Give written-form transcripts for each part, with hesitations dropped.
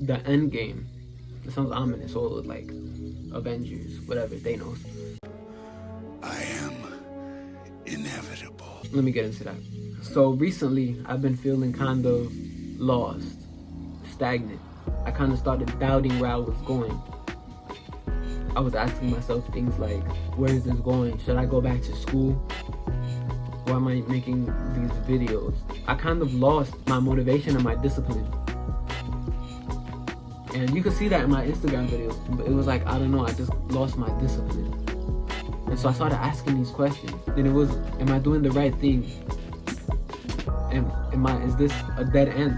the end game. It sounds ominous, so like Avengers, whatever, Thanos. I am inevitable. Let me get into that. So recently, I've been feeling kind of lost, stagnant. I kind of started doubting where I was going. I was asking myself things like, where is this going? Should I go back to school? Why am I making these videos? I kind of lost my motivation and my discipline. And you can see that in my Instagram videos. But it was like, I don't know, I just lost my discipline. And so I started asking these questions. And it was, am I doing the right thing? Is this a dead end?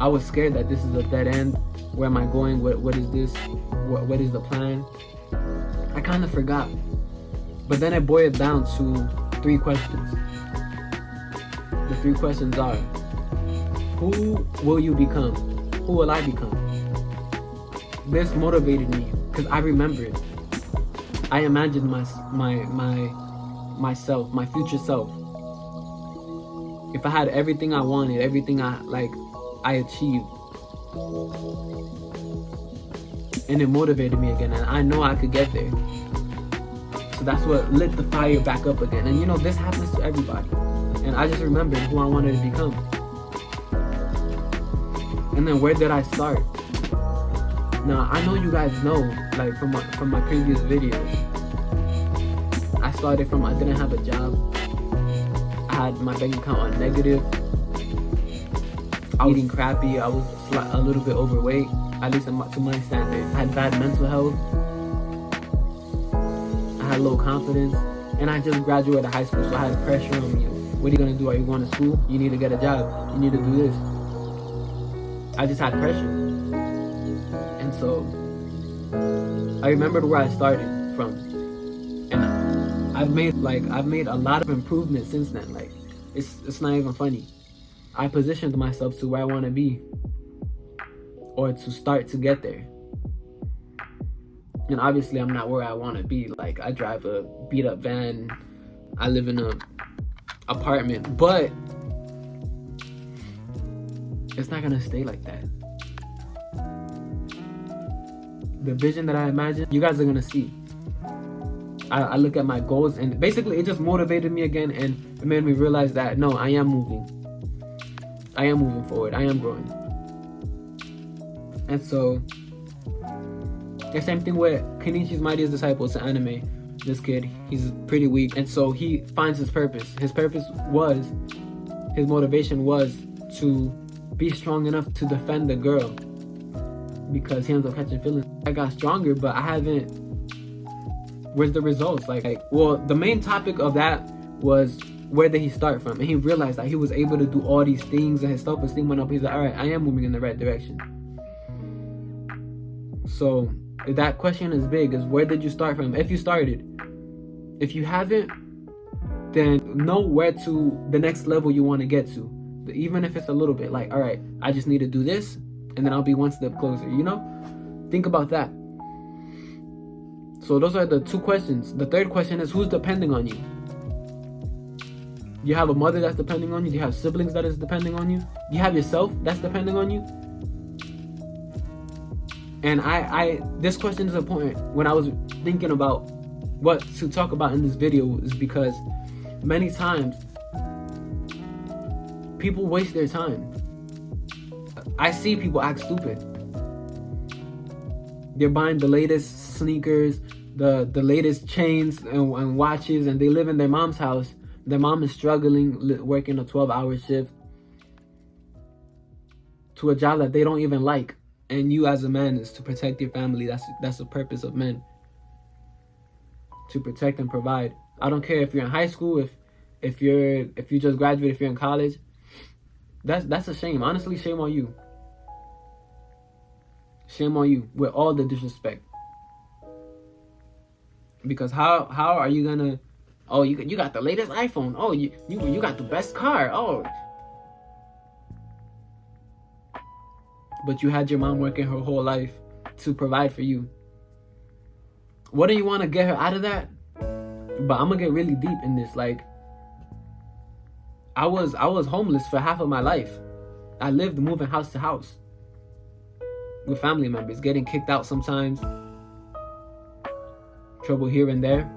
I was scared that this is a dead end. Where am I going? What is this? What is the plan? I kind of forgot. But then it boiled down to 3 questions. The 3 questions are, who will you become? Who will I become? This motivated me because I remembered. I imagined myself, my future self. If I had everything I wanted, everything I achieved. And it motivated me again, and I know I could get there. So that's what lit the fire back up again. And you know, this happens to everybody. And I just remembered who I wanted to become. And then where did I start? Now, I know you guys know, like from my previous videos, I started from, I didn't have a job. I had my bank account on negative. I was eating crappy. I was a little bit overweight, at least to my standards. I had bad mental health. I had low confidence. And I just graduated high school, so I had pressure on me. What are you going to do? Are you going to school? You need to get a job. You need to do this. I just had pressure. And so I remembered where I started from. And I've made a lot of improvements since then. Like, it's not even funny. I positioned myself to where I want to be, or to start to get there. And obviously I'm not where I want to be. Like, I drive a beat up van, I live in a apartment, but it's not gonna stay like that. The vision that I imagine, you guys are gonna see. I look at my goals, and basically it just motivated me again, and it made me realize that no, I am moving forward, I am growing. And so the same thing with Kenichi's Mightiest Disciple. It's an anime. This kid, he's pretty weak, and so he finds his purpose. His motivation was to be strong enough to defend the girl, because he ends up catching feelings. I got stronger, but I haven't. Where's the results? Well, the main topic of that was, where did he start from? And he realized that he was able to do all these things, and his self-esteem went up. He's like, all right, I am moving in the right direction. So that question is big, is where did you start from? If you started. If you haven't, then know where to the next level you want to get to. Even if it's a little bit, like, all right, I just need to do this, and then I'll be one step closer, you know? Think about that. So those are the 2 questions. The 3rd question is, who's depending on you? You have a mother that's depending on you? Do you have siblings that is depending on you? Do you have yourself that's depending on you? And this question is important. When I was thinking about what to talk about in this video, is because many times people waste their time. I see people act stupid. They're buying the latest sneakers, the latest chains and watches, and they live in their mom's house. Their mom is struggling, working a 12-hour shift to a job that they don't even like. And you as a man is to protect your family. That's the purpose of men. To protect and provide. I don't care if you're in high school, if you just graduated, if you're in college. That's a shame. Honestly, shame on you. Shame on you, with all the disrespect. Because how are you gonna, oh, you got the latest iPhone, oh, you got the best car, oh, but you had your mom working her whole life to provide for you. What do you want to get her out of that? But I'm gonna get really deep in this. Like, I was homeless for half of my life. I lived moving house to house. with family members, getting kicked out sometimes, trouble here and there.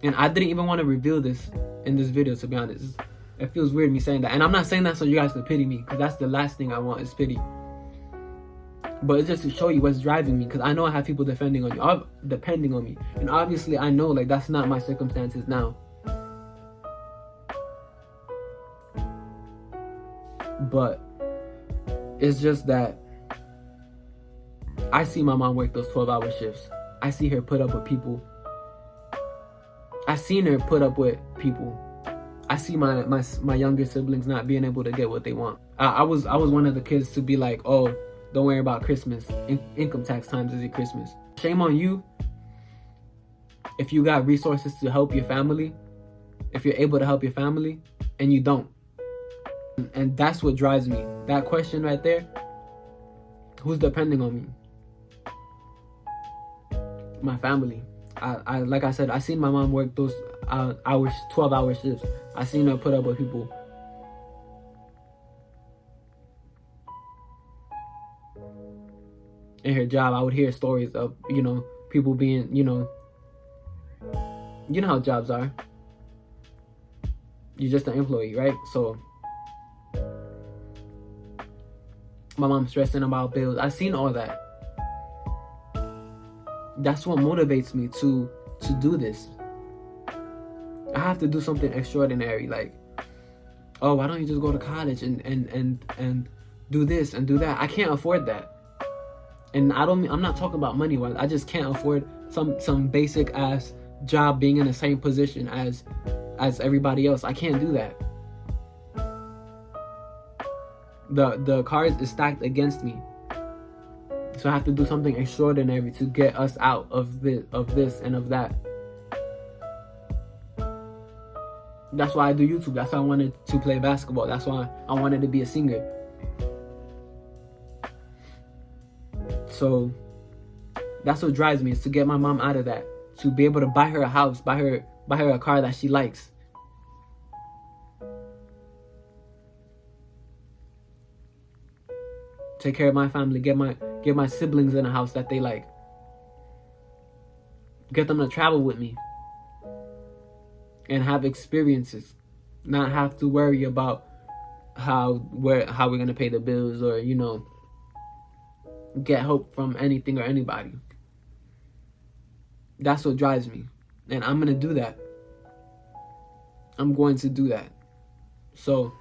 And I didn't even want to reveal this in this video, to be honest. It feels weird me saying that. And I'm not saying that so you guys can pity me, because that's the last thing I want is pity. But it's just to show you what's driving me, because I know I have people depending on me. And obviously I know like that's not my circumstances now. But it's just that I see my mom work those 12-hour shifts. I see her put up with people. I seen her put up with people. I see my younger siblings not being able to get what they want. I was one of the kids to be like, oh, don't worry about Christmas. Income tax times is your Christmas. Shame on you if you got resources to help your family, if you're able to help your family, and you don't. And that's what drives me. That question right there, who's depending on me? My family. I like I said, I seen my mom work those hours, 12-hour shifts. I seen her put up with people. In her job, I would hear stories of, people being, you know how jobs are. You're just an employee, right? So my mom stressing about bills. I've seen all that. That's what motivates me to do this. I have to do something extraordinary, like, oh, why don't you just go to college and do this and do that? I can't afford that. And I'm not talking about money wise. I just can't afford some basic ass job being in the same position as everybody else. I can't do that. The cards is stacked against me. So I have to do something extraordinary to get us out of this and of that. That's why I do YouTube. That's why I wanted to play basketball. That's why I wanted to be a singer. So that's what drives me, is to get my mom out of that. To be able to buy her a house, buy her a car that she likes. Take care of my family, get my siblings in a house that they like. Get them to travel with me. And have experiences. Not have to worry about how we're gonna pay the bills, or, get hope from anything or anybody. That's what drives me. And I'm gonna do that. I'm going to do that. So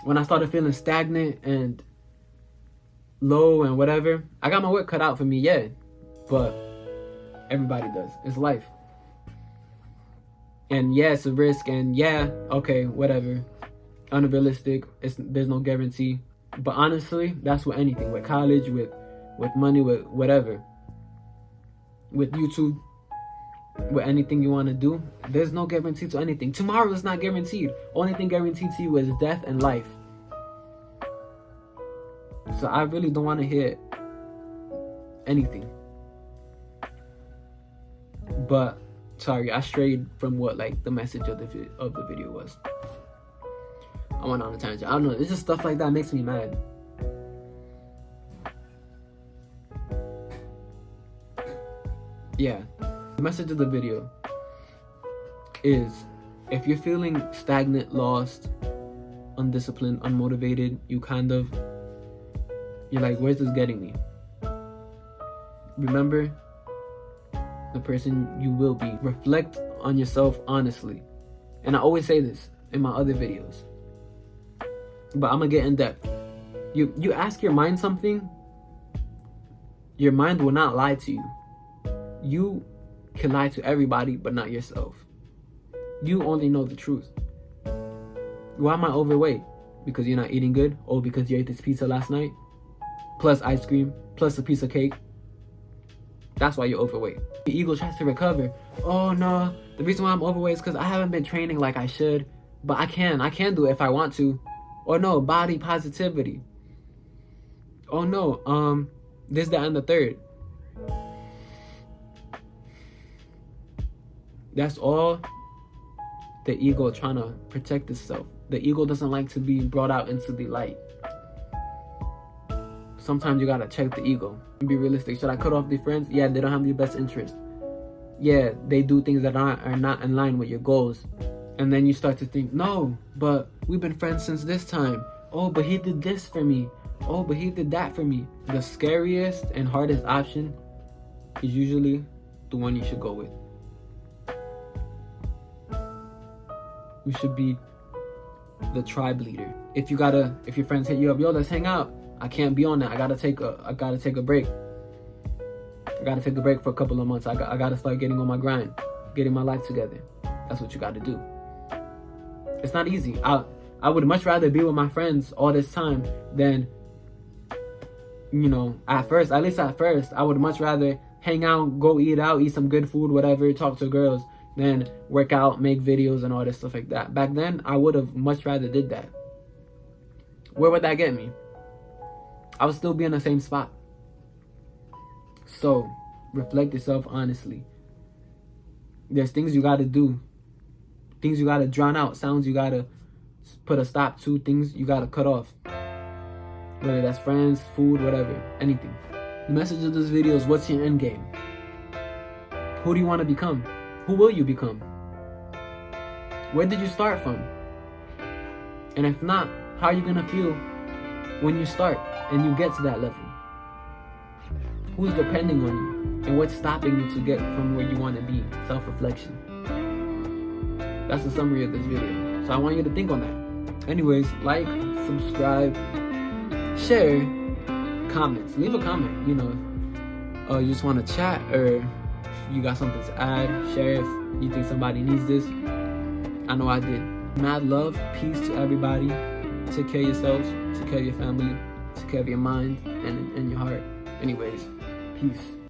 when I started feeling stagnant and low and whatever, I got my work cut out for me, yeah. But everybody does. It's life. And yeah, it's a risk, and yeah, okay, whatever. Unrealistic. There's no guarantee. But honestly, that's with anything. With college, with money, with whatever. With YouTube, with anything you want to do, there's no guarantee to anything. Tomorrow is not guaranteed. Only thing guaranteed to you is death and life. So I really don't want to hear anything. But sorry, I strayed from what the message of the video was. I went on a tangent. I don't know. It's just stuff like that makes me mad. Yeah. The message of the video is, if you're feeling stagnant, lost, undisciplined, unmotivated, you're like, where's this getting me? Remember the person you will be. Reflect on yourself honestly. And I always say this in my other videos, but I'm gonna get in depth. You ask your mind something, your mind will not lie to you. You can lie to everybody, but not yourself. You only know the truth. Why am I overweight? Because you're not eating good? Or because you ate this pizza last night? Plus ice cream, plus a piece of cake? That's why you're overweight. The ego tries to recover. Oh no, the reason why I'm overweight is because I haven't been training like I should. But I can do it if I want to. Or no, body positivity. Oh no, this, that, and the third. That's all the ego trying to protect itself. The ego doesn't like to be brought out into the light. sometimes you gotta check the ego and be realistic. Should I cut off the friends? Yeah, they don't have your best interest. Yeah, they do things that are not in line with your goals. And then you start to think, no, but we've been friends since this time. Oh, but he did this for me. Oh, but he did that for me. The scariest and hardest option is usually the one you should go with. You should be the tribe leader. If your friends hit you up, yo, let's hang out. I can't be on that. I gotta take a break. I gotta take a break for a couple of months. I gotta start getting on my grind, getting my life together. That's what you gotta do. It's not easy. I would much rather be with my friends all this time than, at first, I would much rather hang out, go eat out, eat some good food, whatever, talk to girls, than work out, make videos and all this stuff like that. Back then, I would have much rather did that. Where would that get me? I would still be in the same spot. So, reflect yourself honestly. There's things you gotta do. Things you gotta drown out. Sounds you gotta put a stop to. Things you gotta cut off. Whether that's friends, food, whatever. Anything. The message of this video is, what's your end game? Who do you want to become? Who will you become? Where did you start from? And if not, how are you gonna feel when you start and you get to that level? Who's depending on you? And what's stopping you to get from where you want to be? Self-reflection. That's the summary of this video. So I want you to think on that. Anyways, like, subscribe, share, comments. Leave a comment, you just want to chat, or if you got something to add, share if you think somebody needs this. I know I did. Mad love, peace to everybody. Take care of yourselves, take care of your family, take care of your mind and your heart. Anyways, peace.